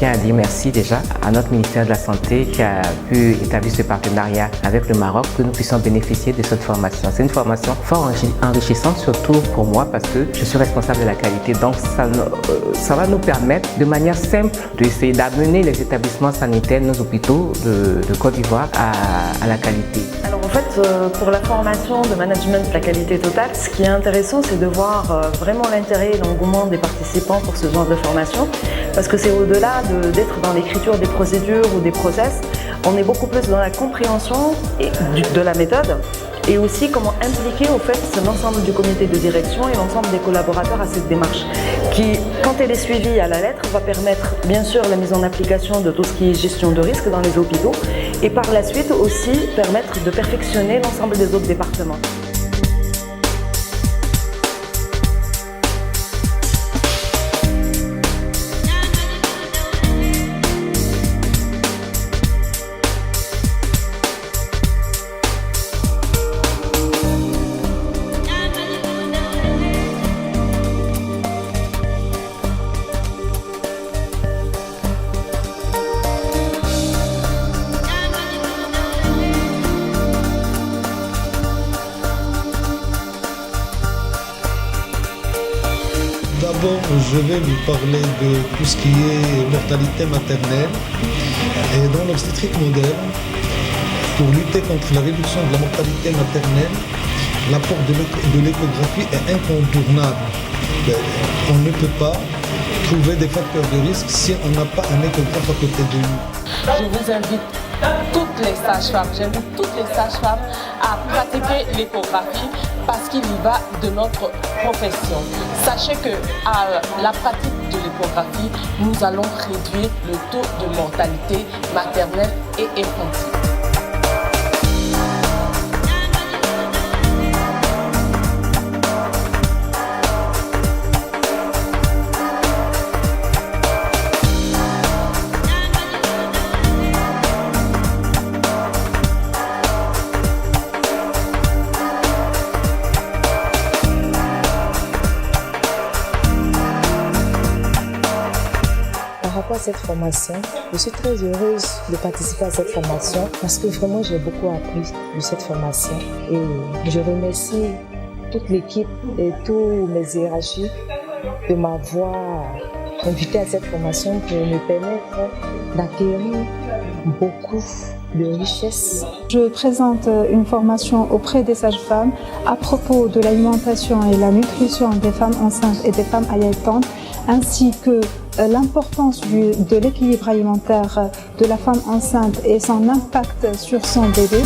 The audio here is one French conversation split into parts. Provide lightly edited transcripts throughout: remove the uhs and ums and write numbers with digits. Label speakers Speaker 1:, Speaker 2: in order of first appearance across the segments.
Speaker 1: tiens à dire merci déjà à notre ministère de la Santé qui a pu établir ce partenariat avec le Maroc, que nous puissions bénéficier de cette formation. C'est une formation fort enrichissante, surtout pour moi, parce que je suis responsable de la qualité. Donc ça va nous permettre de manière simple d'essayer d'amener les établissements sanitaires, nos hôpitaux de Côte d'Ivoire à la qualité.
Speaker 2: Alors en fait, pour la formation de management de la qualité totale, ce qui est intéressant, c'est de voir vraiment l'intérêt et l'engouement des participants pour ce genre de formation, parce que c'est au-delà d'être dans l'écriture des procédures ou des process, on est beaucoup plus dans la compréhension de la méthode et aussi comment impliquer au fait l'ensemble du comité de direction et l'ensemble des collaborateurs à cette démarche qui, quand elle est suivie à la lettre, va permettre bien sûr la mise en application de tout ce qui est gestion de risque dans les hôpitaux et par la suite aussi permettre de perfectionner l'ensemble des autres départements.
Speaker 3: D'abord, je vais vous parler de tout ce qui est mortalité maternelle. Et dans l'obstétrique moderne, pour lutter contre la réduction de la mortalité maternelle, l'apport de l'échographie est incontournable. On ne peut pas trouver des facteurs de risque si on n'a pas un échographe à côté de nous.
Speaker 4: Je vous invite toutes les sages-femmes, j'invite toutes les sages-femmes à pratiquer l'échographie parce qu'il y va de notre profession. Sachez que à la pratique de l'échographie, nous allons réduire le taux de mortalité maternelle et infantile.
Speaker 5: Par rapport à cette formation, je suis très heureuse de participer à cette formation parce que vraiment j'ai beaucoup appris de cette formation et je remercie toute l'équipe et tous mes hiérarchies de m'avoir invité à cette formation pour me permettre d'acquérir beaucoup de richesses.
Speaker 6: Je présente une formation auprès des sages-femmes à propos de l'alimentation et la nutrition des femmes enceintes et des femmes allaitantes, ainsi que l'importance de l'équilibre alimentaire de la femme enceinte et son impact sur son bébé.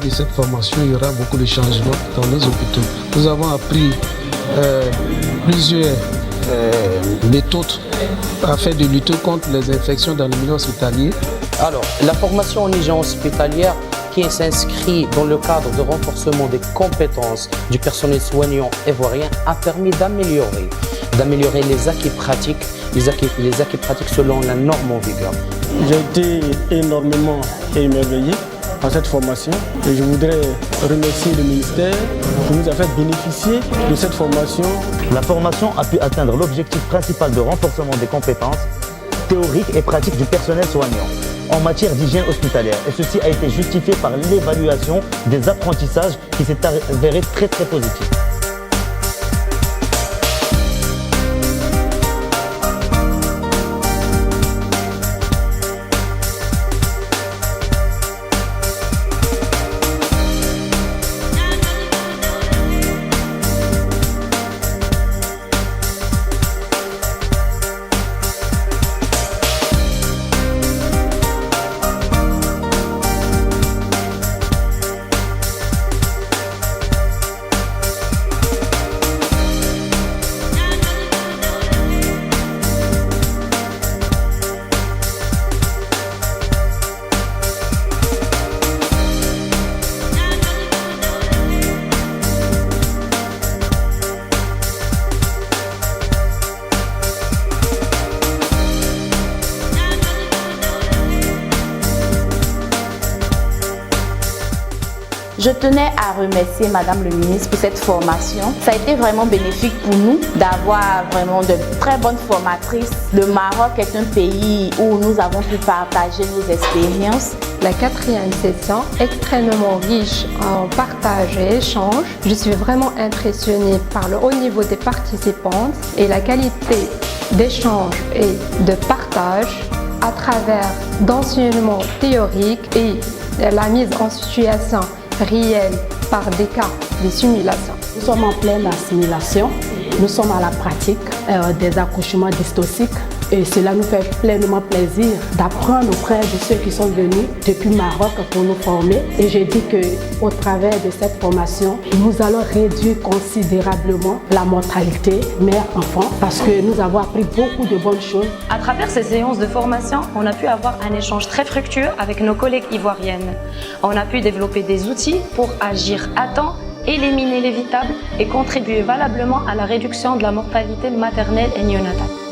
Speaker 3: De cette formation, il y aura beaucoup de changements dans nos hôpitaux. Nous avons appris plusieurs méthodes afin de lutter contre les infections dans le milieu hospitalier.
Speaker 7: Alors, la formation en hygiène hospitalière qui s'inscrit dans le cadre de renforcement des compétences du personnel soignant ivoirien a permis d'améliorer les acquis pratiques, selon la norme en vigueur.
Speaker 8: J'ai été énormément émerveillé par cette formation et je voudrais remercier le ministère qui nous a fait bénéficier de cette formation.
Speaker 9: La formation a pu atteindre l'objectif principal de renforcement des compétences théoriques et pratiques du personnel soignant en matière d'hygiène hospitalière. Et ceci a été justifié par l'évaluation des apprentissages qui s'est avéré très positif.
Speaker 10: Je tenais à remercier Madame le ministre pour cette formation. Ça a été vraiment bénéfique pour nous d'avoir vraiment de très bonnes formatrices. Le Maroc est un pays où nous avons pu partager nos expériences.
Speaker 11: La 4e session, extrêmement riche en partage et échange. Je suis vraiment impressionnée par le haut niveau des participantes et la qualité d'échange et de partage à travers d'enseignements théoriques et la mise en situation réelle par des cas de simulation.
Speaker 12: Nous sommes en pleine assimilation, nous sommes à la pratique des accouchements dystociques et cela nous fait pleinement plaisir d'apprendre auprès de ceux qui sont venus depuis le Maroc pour nous former. Et j'ai dit qu'au travers de cette formation, nous allons réduire considérablement la mortalité mère-enfant parce que nous avons appris beaucoup de bonnes choses.
Speaker 2: À travers ces séances de formation, on a pu avoir un échange très fructueux avec nos collègues ivoiriennes. On a pu développer des outils pour agir à temps, éliminer l'évitable et contribuer valablement à la réduction de la mortalité maternelle et néonatale.